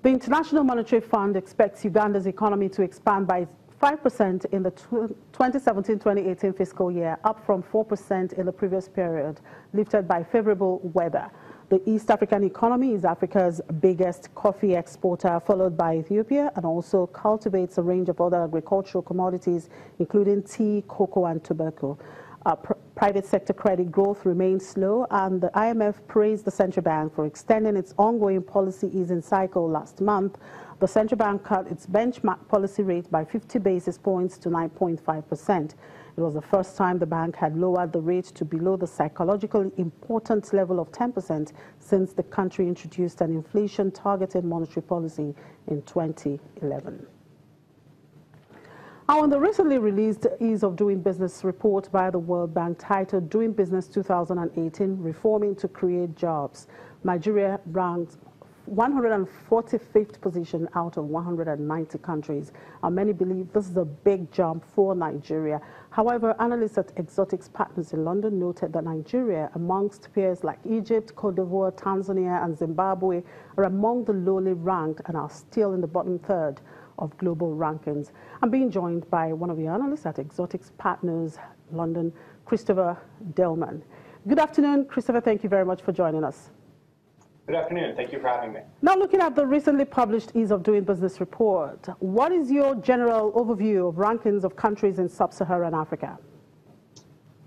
The International Monetary Fund expects Uganda's economy to expand by 5% in the 2017-2018 fiscal year, up from 4% in the previous period, lifted by favorable weather. The East African economy is Africa's biggest coffee exporter, followed by Ethiopia, and also cultivates a range of other agricultural commodities, including tea, cocoa, and tobacco. Private sector credit growth remains slow, and the IMF praised the central bank for extending its ongoing policy easing cycle last month. The central bank cut its benchmark policy rate by 50 basis points to 9.5%. It was the first time the bank had lowered the rate to below the psychologically important level of 10% since the country introduced an inflation-targeted monetary policy in 2011. Now, in the recently released Ease of Doing Business report by the World Bank titled Doing Business 2018, Reforming to Create Jobs, Nigeria ranked 145th position out of 190 countries, and many believe this is a big jump for Nigeria. However, analysts at Exotix Partners in London noted that Nigeria, amongst peers like Egypt, Cote d'Ivoire, Tanzania, and Zimbabwe, are among the lowly ranked and are still in the bottom third of global rankings. I'm being joined by one of the analysts at Exotix Partners London, Christopher Delman. Good afternoon, Christopher. Thank you very much for joining us. Good afternoon. Thank you for having me. Now, looking at the recently published Ease of Doing Business report, what is your general overview of rankings of countries in sub-Saharan Africa?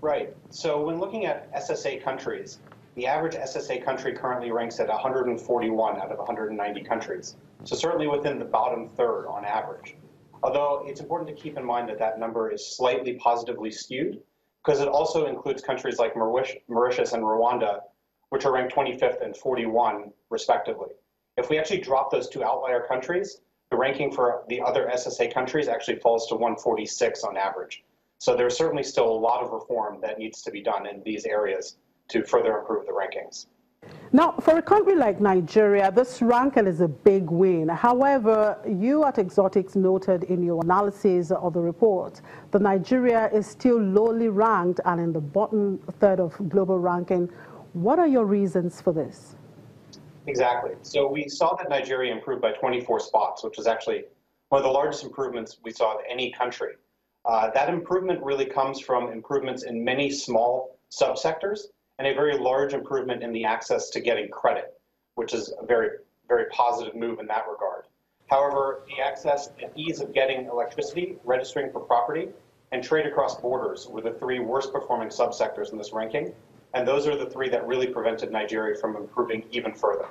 Right. So when looking at SSA countries, the average SSA country currently ranks at 141 out of 190 countries. So certainly within the bottom third on average. Although it's important to keep in mind that that number is slightly positively skewed because it also includes countries like Mauritius and Rwanda, which are ranked 25th and 41 respectively. If we actually drop those two outlier countries, the ranking for the other SSA countries actually falls to 146 on average. So there's certainly still a lot of reform that needs to be done in these areas to further improve the rankings. Now, for a country like Nigeria, this ranking is a big win. However, you at Exotix noted in your analysis of the report that Nigeria is still lowly ranked and in the bottom third of global ranking. What are your reasons for this? Exactly. So we saw that Nigeria improved by 24 spots, which is actually one of the largest improvements we saw of any country. That improvement really comes from improvements in many small subsectors and a very large improvement in the access to getting credit, which is a very, very positive move in that regard. However, the access and ease of getting electricity, registering for property, and trade across borders were the three worst performing subsectors in this ranking. And those are the three that really prevented Nigeria from improving even further.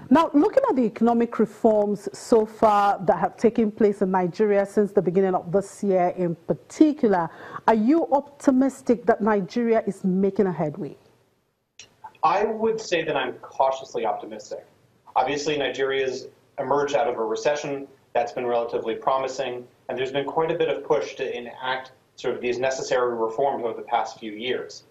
Now, looking at the economic reforms so far that have taken place in Nigeria since the beginning of this year in particular, are you optimistic that Nigeria is making a headway? I would say that I'm cautiously optimistic. Obviously, Nigeria's emerged out of a recession that's been relatively promising, and there's been quite a bit of push to enact sort of these necessary reforms over the past few years.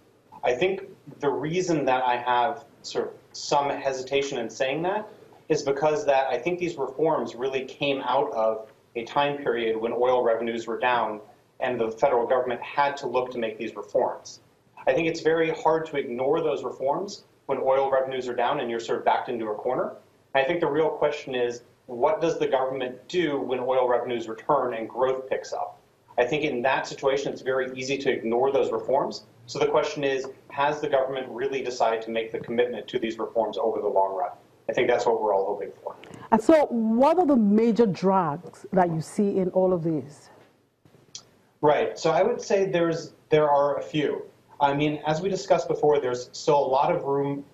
I think the reason that I have sort of some hesitation in saying that is because that I think these reforms really came out of a time period when oil revenues were down and the federal government had to look to make these reforms. I think it's very hard to ignore those reforms when oil revenues are down and you're sort of backed into a corner. And I think the real question is, what does the government do when oil revenues return and growth picks up? I think in that situation, it's very easy to ignore those reforms. So the question is, has the government really decided to make the commitment to these reforms over the long run? I think that's what we're all hoping for. And so what are the major drags that you see in all of these? Right. So I would say there are a few. I mean, as we discussed before, there's still a lot of room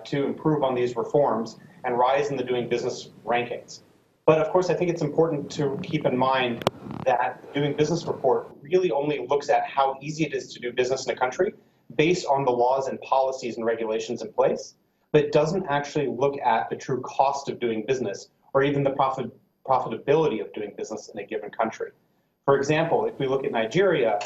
to improve on these reforms and rise in the doing business rankings. But of course, I think it's important to keep in mind that the Doing Business report really only looks at how easy it is to do business in a country based on the laws and policies and regulations in place, but it doesn't actually look at the true cost of doing business or even the profitability of doing business in a given country. For example, if we look at Nigeria,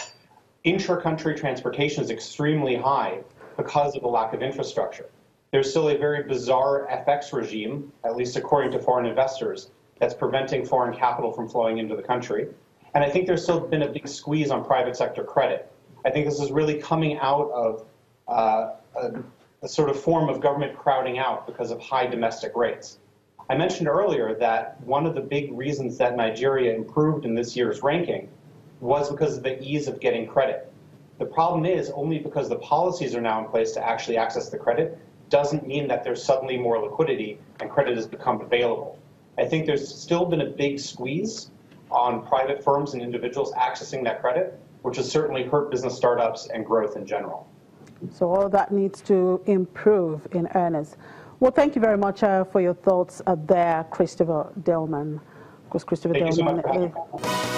intra-country transportation is extremely high because of the lack of infrastructure. There's still a very bizarre FX regime, at least according to foreign investors, that's preventing foreign capital from flowing into the country. And I think there's still been a big squeeze on private sector credit. I think this is really coming out of a sort of form of government crowding out because of high domestic rates. I mentioned earlier that one of the big reasons that Nigeria improved in this year's ranking was because of the ease of getting credit. The problem is only because the policies are now in place to actually access the credit doesn't mean that there's suddenly more liquidity and credit has become available. I think there's still been a big squeeze on private firms and individuals accessing that credit, which has certainly hurt business startups and growth in general. So all that needs to improve in earnest. Well, thank you very much for your thoughts there, Christopher Dillman. Of course, Christopher Thank Dillman. You so much for having me.